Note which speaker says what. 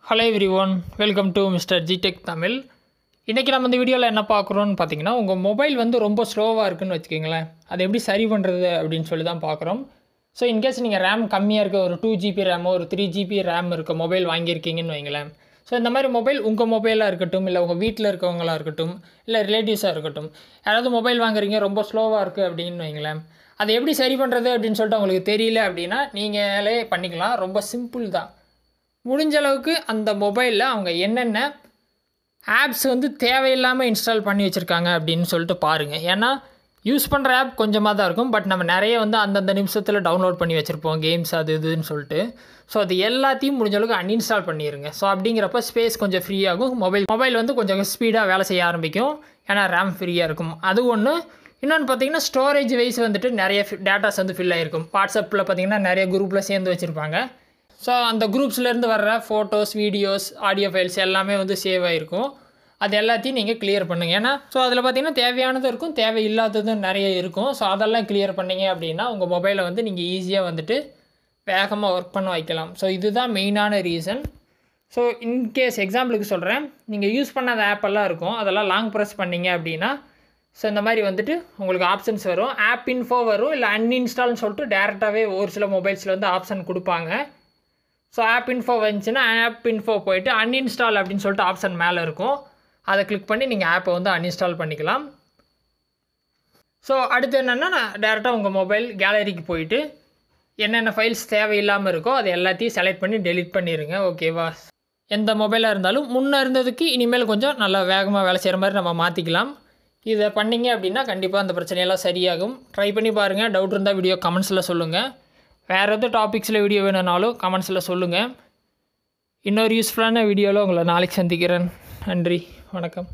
Speaker 1: Hello everyone, welcome to mister ஜிடெக் தமிழ். இன்றைக்கி நம்ம இந்த வீடியோவில் என்ன பார்க்குறோன்னு பார்த்தீங்கன்னா, உங்கள் மொபைல் வந்து ரொம்ப ஸ்லோவாக இருக்குதுன்னு வச்சுக்கிங்களேன். அதை எப்படி சரி பண்ணுறது அப்படின்னு சொல்லி தான் பார்க்குறோம். ஸோ இன்கேஸ் நீங்கள் ரேம் கம்மியாக இருக்க ஒரு 2GB ரேமோ ஒரு 3GB ரேம் இருக்க மொபைல் வாங்கியிருக்கீங்கன்னு வைங்களேன். ஸோ இந்த மாதிரி மொபைல் உங்கள் மொபைலாக இருக்கட்டும், இல்லை உங்கள் வீட்டில் இருக்கவங்களாக இருக்கட்டும், இல்லை ரிலேட்டிவ்ஸாக இருக்கட்டும், யாராவது மொபைல் வாங்குறீங்க ரொம்ப ஸ்லோவாக இருக்குது அப்படின்னு வைங்களேன். அதை எப்படி சரி பண்ணுறது அப்படின்னு சொல்லிட்டு உங்களுக்கு தெரியல அப்படின்னா நீங்களே பண்ணிக்கலாம். ரொம்ப சிம்பிள் தான். முடிஞ்ச அளவுக்கு அந்த மொபைலில் அவங்க என்னென்ன ஆப்ஸ் வந்து தேவையில்லாமல் இன்ஸ்டால் பண்ணி வச்சுருக்காங்க அப்படின்னு சொல்லிட்டு பாருங்கள். ஏன்னா யூஸ் பண்ணுற ஆப் கொஞ்சமாக தான் இருக்கும், பட் நம்ம நிறைய வந்து அந்தந்த நிமிஷத்தில் டவுன்லோட் பண்ணி வச்சுருப்போம், கேம்ஸ் அது இதுன்னு சொல்லிட்டு. ஸோ அது எல்லாத்தையும் முடிஞ்ச அளவுக்கு அன்இன்ஸ்டால் பண்ணிடுங்க. ஸோ அப்படிங்கிறப்ப ஸ்பேஸ் கொஞ்சம் ஃப்ரீயாகும், மொபைல் வந்து கொஞ்சம் ஸ்பீடாக வேலை செய்ய ஆரம்பிக்கும். ஏன்னா ரேம் ஃப்ரீயாக இருக்கும். அது ஒன்று. இன்னொன்று பார்த்தீங்கன்னா, ஸ்டோரேஜ் வைஸ் வந்துட்டு நிறைய டேட்டாஸ் வந்து ஃபில் ஆகிருக்கும். வாட்ஸ்அப்பில் பார்த்தீங்கன்னா நிறைய குரூப்பில் சேர்ந்து வச்சுருப்பாங்க. ஸோ அந்த குரூப்ஸ்லேருந்து வர்ற ஃபோட்டோஸ், வீடியோஸ், ஆடியோ ஃபைல்ஸ் எல்லாமே வந்து சேவ் ஆகிருக்கும். அது எல்லாத்தையும் நீங்கள் கிளியர் பண்ணுங்கள். ஏன்னா ஸோ அதில் பார்த்திங்கன்னா தேவையானதும் இருக்கும், தேவையில்லாததும் நிறைய இருக்கும். ஸோ அதெல்லாம் கிளியர் பண்ணிங்க அப்படின்னா உங்கள் மொபைலை வந்து நீங்கள் ஈஸியாக வந்துட்டு வேகமாக ஒர்க் பண்ண வைக்கலாம். ஸோ இதுதான் மெயினான ரீசன். ஸோ இன்கேஸ் எக்ஸாம்பிளுக்கு சொல்கிறேன், நீங்கள் யூஸ் பண்ணாத ஆப்பெல்லாம் இருக்கும், அதெல்லாம் லாங் ப்ரெஸ் பண்ணிங்க அப்படின்னா ஸோ இந்த மாதிரி வந்துட்டு உங்களுக்கு ஆப்ஷன்ஸ் வரும். ஆப் இன்ஃபோ வரும், இல்லை அன்இன்ஸ்டால்னு சொல்லிட்டு டேரெக்டாகவே ஒரு சில மொபைல்ஸில் வந்து ஆப்ஷன் கொடுப்பாங்க. ஸோ ஆப் இன்ஃபோ வந்துச்சுன்னா ஆப் இன்ஃபோ போய்ட்டு அன்இன்ஸ்டால் அப்படின்னு சொல்லிட்டு ஆப்ஷன் மேலே இருக்கும். அதை கிளிக் பண்ணி நீங்கள் ஆப்பை வந்து அன்இன்ஸ்டால் பண்ணிக்கலாம். ஸோ அடுத்து என்னென்னா, டேரெக்டாக உங்கள் மொபைல் கேலரிக்கு போயிட்டு என்னென்ன ஃபைல்ஸ் தேவையில்லாமல் இருக்கோ அதை எல்லாத்தையும் செலக்ட் பண்ணி டெலிட் பண்ணிடுங்க. ஓகேவா? எந்த மொபைலாக இருந்தாலும் முன்னே இருந்ததுக்கு இனிமேல் கொஞ்சம் நல்லா வேகமாக வேலை செய்கிற மாதிரி நம்ம மாற்றிக்கலாம். இதை பண்ணிங்க அப்படின்னா கண்டிப்பாக அந்த பிரச்சனையெல்லாம் சரியாகும். ட்ரை பண்ணி பாருங்கள். டவுட் இருந்தால் வீடியோ கமெண்ட்ஸில் சொல்லுங்கள். வேறு எதுவும் டாபிக்ஸில் வீடியோ வேணும்னாலும் கமெண்ட்ஸில் சொல்லுங்கள். இன்னொரு யூஸ்ஃபுல்லான வீடியோவில் உங்களை நாளைக்கு சந்திக்கிறேன். நன்றி, வணக்கம்.